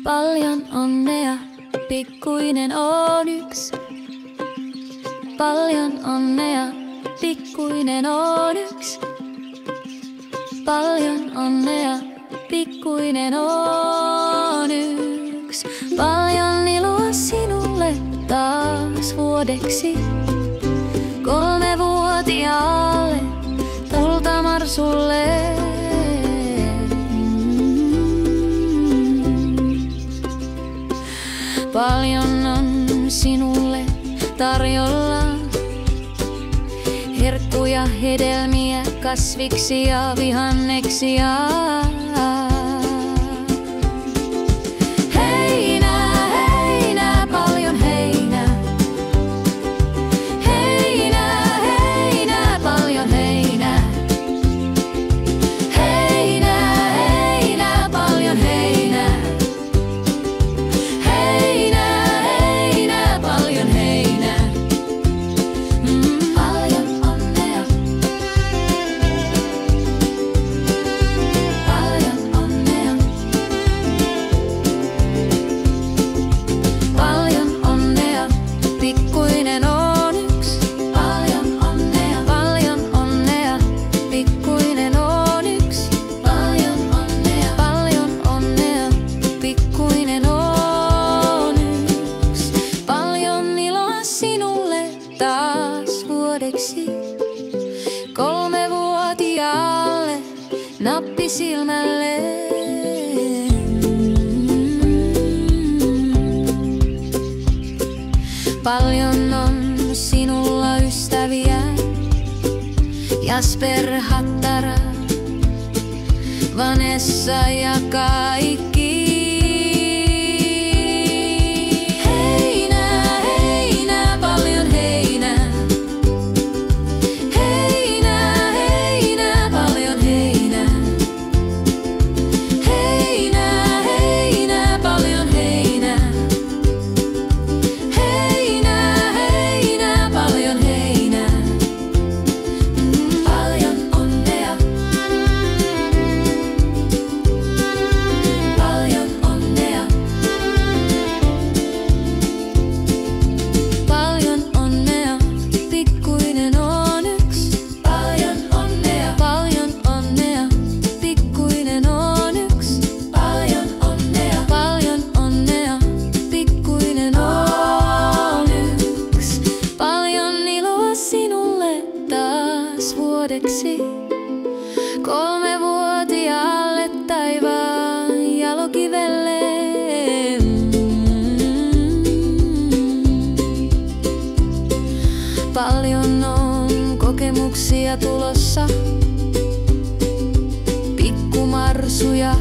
Paljon onnea, pikkuinen on yksi. Paljon onnea, pikkuinen on yksi. Paljon onnea, pikkuinen on yksi. Paljon iloa sinulle taas vuodeksi. 3-vuotiaalle kultamarsulle. Paljon on sinulle tarjolla herkkuja, hedelmiä, kasviksia, vihanneksia. Heinää, heinää, paljon heinää. Heinää, heinää, paljon heinää. Heinää, heinää, paljon heinää. Heinää, heinää, paljon heinää. Paljon onnea. Paljon onnea. Paljon onnea, pikkuinen on yksi. Paljon onnea. Paljon onnea, pikkuinen on yksi. Paljon onnea. Paljon onnea, pikkuinen on yksi. Paljon iloa sinulle taas vuodeksi. 3-vuotiaalle nappisilmälle. Paljon on sinulla ystäviä. Jasper, Hattara, Vanessa ja kaikki. Heinää, heinää, paljon heinää. Heinää, heinää, paljon heinää. Heinää, heinää, paljon heinää. Heinää, heinää, paljon heinää. Paljon onnea. Paljon onnea. Paljon onnea, pikkuinen on yksi. Paljon onnea. Paljon onnea, pikkuinen on yksi. Paljon onnea. Paljon onnea, pikkuinen on yksi. Paljon iloa sinulle taas vuodeksi. 3-vuotiaalle taivaan jalokivelle. Paljon on kokemuksia tulossa. Pikkumarsuja,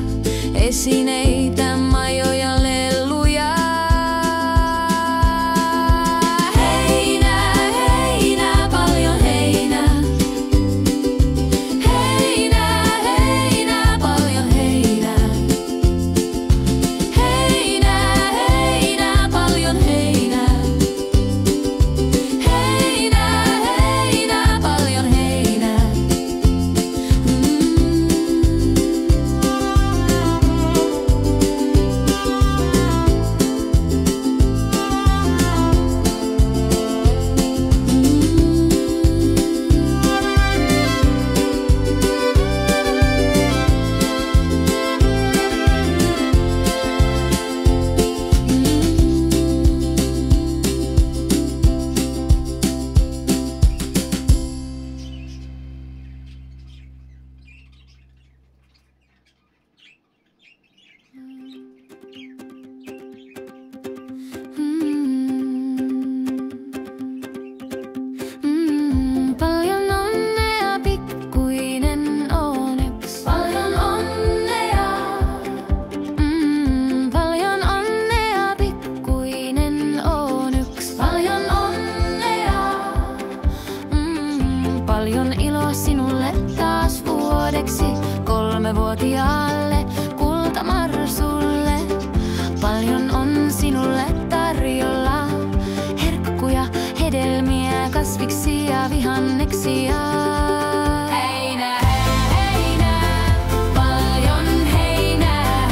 esineitä, majoja, lelluja. Heinää, heinää, paljon heinää. Heinää, heinää, paljon heinää. Heinää, heinää, paljon heinää. Heinää, heinää, paljon heinää. Paljon onnea, pikkuinen on yksi. Paljon onnea. Paljon onnea, pikkuinen on yksi. Paljon onnea. Paljon iloa sinulle taas vuodeksi. 3-vuotiaalle kultamarsulle. Paljon on sinulle tarjolla herkkuja, hedelmiä, kasviksia, vihanneksia. Heinää, heinää, paljon heinää.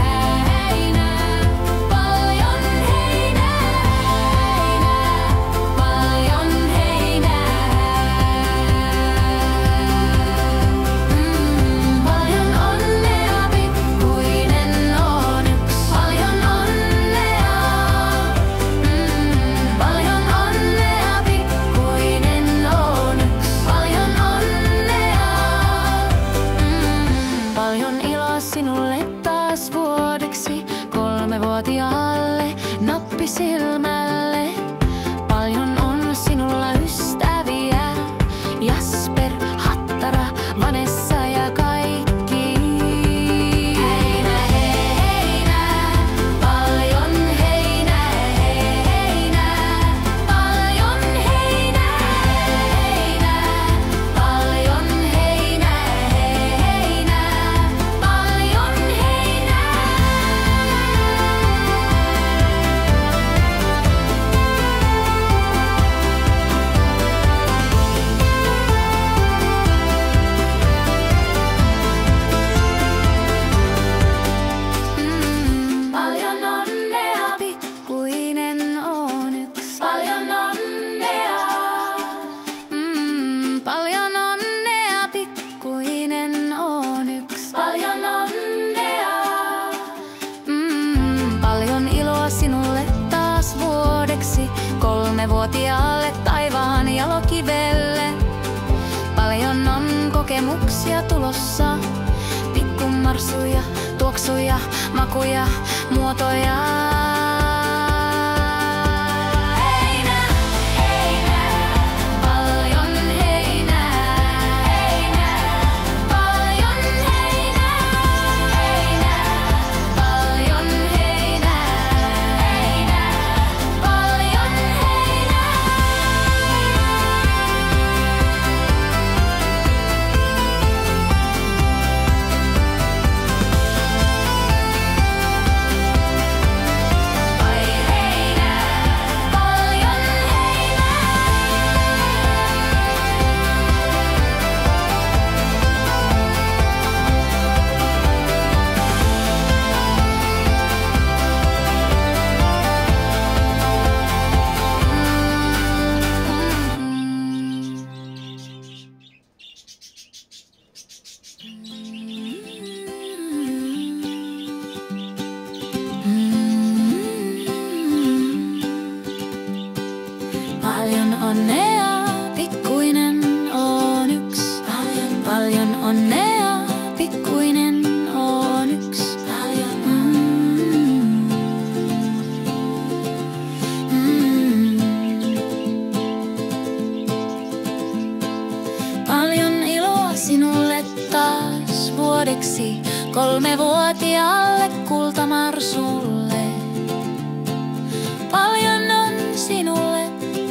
Jalokivelle. Paljon on kokemuksia tulossa. Pikkumarsuja, tuoksuja, makuja, muotoja. Paljon onnea, pikkuinen on yks. Paljon onnea, pikkuinen on yks. Paljon iloa sinulle taas vuodeksi, 3-vuotiaalle kultamarsulle. Paljon on sinulle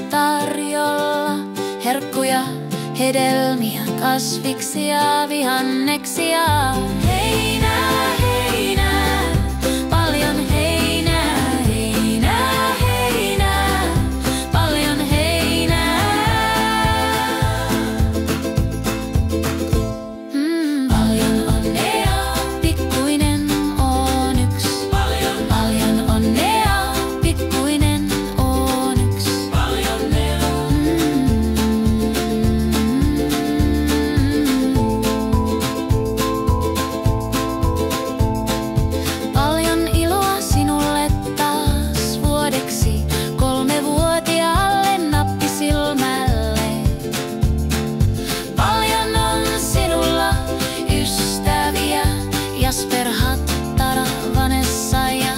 tarjolla herkkuja, hedelmiä, kasviksia, vihanneksia. Heinää, heinää, paljon heinää, heinää, heinää, paljon heinää. Paljon onnea, pikkuinen on yks. Paljon onnea, pikkuinen on yks. Paljon iloa sinulle taas vuodeksi, 3-vuotiaalle nappisilmälle. Paljon on sinulla ystäviä, Jasper, Hattara, Vanessa ja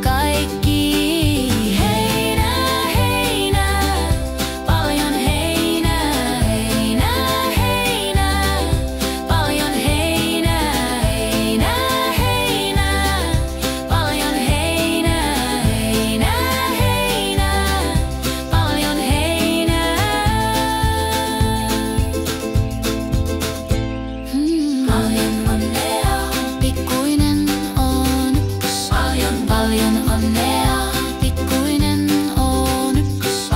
kaikki. Heinää, heinää, paljon heinää, heinää, heinää, paljon heinää, heinää, heinää, paljon heinää, heinää, heinää, paljon heinää. Paljon onnea, pikkuinen on yks. Paljon onnea, pikkuinen on yks.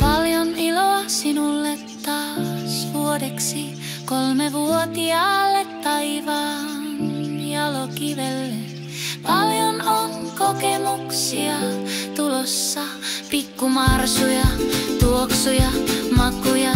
Paljon iloa sinulle taas vuodeksi, 3-vuotiaalle taivaan Jalokivelle. Paljon on kokemuksia tulossa, pikkumarsuja, tuoksuja, makuja,